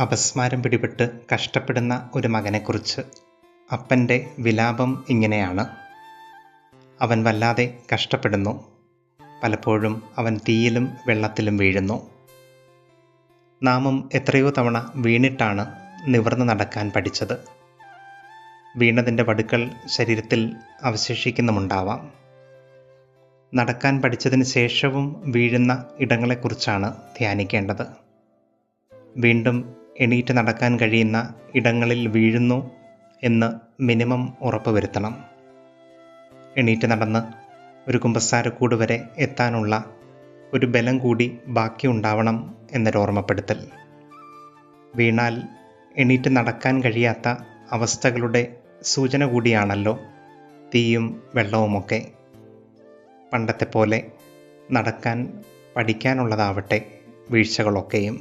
അപസ്മാരം പിടിപെട്ട് കഷ്ടപ്പെടുന്ന ഒരു മകനെക്കുറിച്ച് അപ്പൻ്റെ വിലാപം ഇങ്ങനെയാണ്. അവൻ വല്ലാതെ കഷ്ടപ്പെടുന്നു. പലപ്പോഴും അവൻ തീയിലും വെള്ളത്തിലും വീഴുന്നു. നാമും എത്രയോ തവണ വീണിട്ടാണ് നിവർന്നു നടക്കാൻ പഠിച്ചത്. വീണതിൻ്റെ വടുക്കൾ ശരീരത്തിൽ അവശേഷിക്കുന്നുമുണ്ടാവാം. നടക്കാൻ പഠിച്ചതിന് ശേഷവും വീഴുന്ന ഇടങ്ങളെക്കുറിച്ചാണ് ധ്യാനിക്കേണ്ടത്. വീണ്ടും എണീറ്റ് നടക്കാൻ കഴിയുന്ന ഇടങ്ങളിൽ വീഴുന്നു എന്ന് മിനിമം ഉറപ്പുവരുത്തണം. എണീറ്റ് നടന്ന് ഒരു കുമ്പസാരക്കൂട് വരെ എത്താനുള്ള ഒരു ബലം കൂടി ബാക്കിയുണ്ടാവണം എന്നൊരോർമ്മപ്പെടുത്തൽ. വീണാൽ എണീറ്റ് നടക്കാൻ കഴിയാത്ത അവസ്ഥകളുടെ സൂചന കൂടിയാണല്ലോ തീയും വെള്ളവുമൊക്കെ. പണ്ടത്തെ പോലെ നടക്കാൻ പഠിക്കാനുള്ളതാവട്ടെ വീഴ്ചകളൊക്കെയും.